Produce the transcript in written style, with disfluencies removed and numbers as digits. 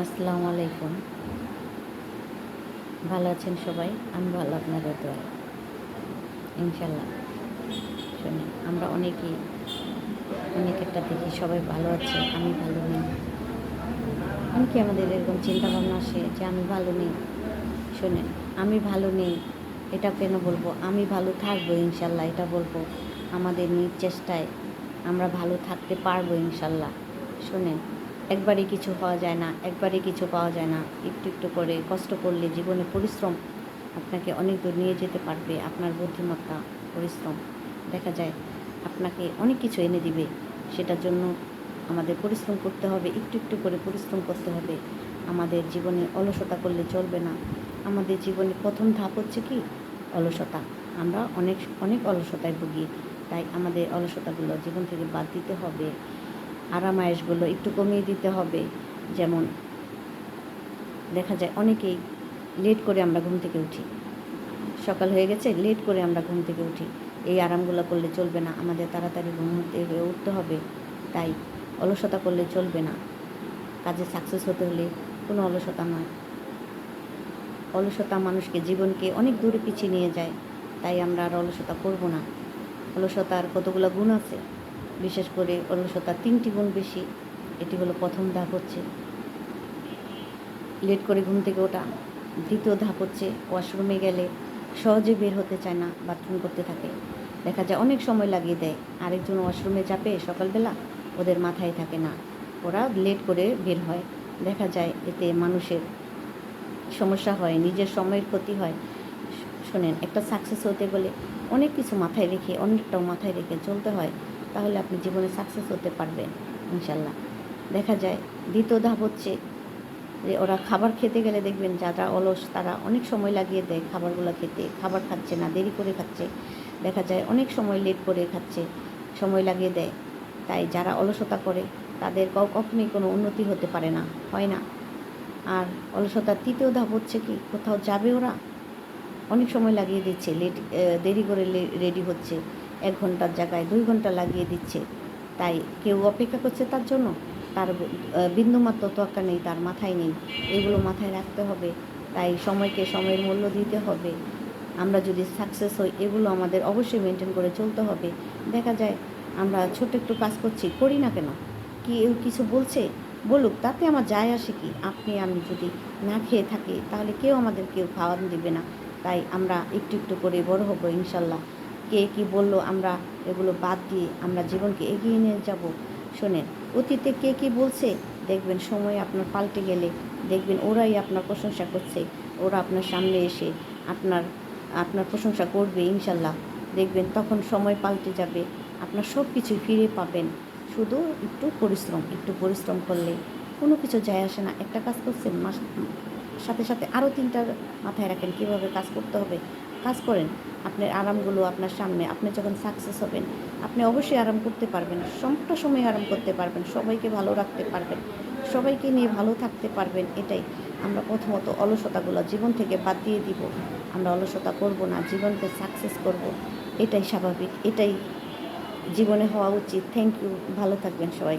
আসসালামু আলাইকুম। ভালো আছেন সবাই? আমি ভালো, আপনাদের দোয়ায় ইনশাল্লাহ। শুনেন, আমরা অনেকেরটা দেখি সবাই ভালো আছে, আমি ভালো নেই। অনেকে আমাদের এরকম চিন্তাভাবনা আসে যে আমি ভালো নেই। শোনেন, আমি ভালো নেই এটা কেন বলবো? আমি ভালো থাকবো ইনশাল্লাহ, এটা বলবো। আমাদের নিজ চেষ্টায় আমরা ভালো থাকতে পারবো ইনশাল্লাহ। শোনেন, একবারে কিছু পাওয়া যায় না, একবারে কিছু পাওয়া যায় না। একটু একটু করে কষ্ট করলে জীবনে পরিশ্রম আপনাকে অনেক দূর নিয়ে যেতে পারবে। আপনার বুদ্ধিমত্তা, পরিশ্রম দেখা যায় আপনাকে অনেক কিছু এনে দিবে। সেটার জন্য আমাদের পরিশ্রম করতে হবে, একটু একটু করে পরিশ্রম করতে হবে। আমাদের জীবনে অলসতা করলে চলবে না। আমাদের জীবনে প্রথম ধাপ হচ্ছে কি? অলসতা। আমরা অনেক অনেক অলসতায় ভুগি। তাই আমাদের অলসতাগুলো জীবন থেকে বাদ দিতে হবে। আরাম আয়েশগুলো একটু কমিয়ে দিতে হবে। যেমন দেখা যায় অনেকেই লেট করে আমরা ঘুম থেকে উঠি। সকাল হয়ে গেছে, লেট করে আমরা ঘুম থেকে উঠি। এই আরামগুলো করলে চলবে না, আমাদের তাড়াতাড়ি ঘুম থেকে উঠতে হবে। তাই অলসতা করলে চলবে না। কাজে সাকসেস হতে হলে কোনো অলসতা নয়। অলসতা মানুষকে, জীবনকে অনেক দূরে পিছিয়ে নিয়ে যায়। তাই আমরা আর অলসতা করব না। অলসতার কতগুলো গুণ আছে, বিশেষ করে অলসতার 3টি গুণ বেশি। এটি হলো প্রথম ধাপ হচ্ছে লেট করে ঘুম থেকে ওঠা। দ্বিতীয় ধাপ হচ্ছে ওয়াশরুমে গেলে সহজে বের হতে চায় না, বাথরুম করতে থাকে। দেখা যায় অনেক সময় লাগিয়ে দেয়। আরেকজন ওয়াশরুমে চাপে সকালবেলা, ওদের মাথায় থাকে না, ওরা লেট করে বের হয়। দেখা যায় এতে মানুষের সমস্যা হয়, নিজের সময়ের ক্ষতি হয়। শোনেন, একটা সাকসেস হতে গেলে অনেক কিছু মাথায় রেখে, অনেকটাও মাথায় রেখে চলতে হয়। তাহলে আপনি জীবনে সাকসেস হতে পারবেন ইনশাল্লাহ। দেখা যায় দ্বিতীয় ধাপ হচ্ছে যে ওরা খাবার খেতে গেলে দেখবেন যারা অলস তারা অনেক সময় লাগিয়ে দেয় খাবারগুলো খেতে। খাবার খাচ্ছে না, দেরি করে খাচ্ছে। দেখা যায় অনেক সময় লেট করে খাচ্ছে, সময় লাগিয়ে দেয়। তাই যারা অলসতা করে তাদের কখনোই কোনো উন্নতি হতে পারে না, হয় না। আর অলসতার তৃতীয় ধাপ হচ্ছে কি? কোথাও যাবে ওরা, অনেক সময় লাগিয়ে দিচ্ছে, দেরি করে রেডি হচ্ছে। 1 ঘন্টার জায়গায় 2 ঘন্টা লাগিয়ে দিচ্ছে। তাই কেউ অপেক্ষা করছে তার জন্য, তার বিন্দুমাত্র তোয়াক্কা নেই, তার মাথায় নেই। এগুলো মাথায় রাখতে হবে। তাই সময়কে সময়ের মূল্য দিতে হবে। আমরা যদি সাকসেস হই, এগুলো আমাদের অবশ্যই মেনটেন করে চলতে হবে। দেখা যায় আমরা ছোট একটু কাজ করছি, করি না কেন? কেউ কিছু বলছে, বলুক, তাতে আমার যায় আসে কি? আপনি আমি যদি না খেয়ে থাকি তাহলে কেউ খাওয়ান দিবে না। তাই আমরা একটু একটু করে বড় হব ইনশাল্লাহ। কে কী বললো আমরা এগুলো বাদ দিয়ে আমরা জীবনকে এগিয়ে নিয়ে যাব। শোনেন, অতীতে কে কী বলছে, দেখবেন সময় আপনার পাল্টে গেলে দেখবেন ওরাই আপনার প্রশংসা করছে। ওরা আপনার সামনে এসে আপনার আপনার প্রশংসা করবে ইনশাল্লাহ। দেখবেন তখন সময় পাল্টে যাবে, আপনার সব কিছুই ফিরে পাবেন। শুধু একটু পরিশ্রম করলে কোনো কিছু যায় আসে না। একটা কাজ করছেন, সাথে সাথে আরও 3টা মাথায় রাখেন কীভাবে কাজ করতে হবে। কাজ করেন, আপনার আরামগুলো আপনার সামনে। আপনি যখন সাকসেস হবেন আপনি অবশ্যই আরাম করতে পারবেন, সম্পূর্ণ সময় আরাম করতে পারবেন, সবাইকে ভালো রাখতে পারবেন, সবাইকে নিয়ে ভালো থাকতে পারবেন। এটাই আমরা প্রথমত অলসতাগুলো জীবন থেকে বাদ দিয়ে দিব। আমরা অলসতা করব না, জীবনকে সাকসেস করব। এটাই স্বাভাবিক, এটাই জীবনে হওয়া উচিত। থ্যাংক ইউ, ভালো থাকবেন সবাই।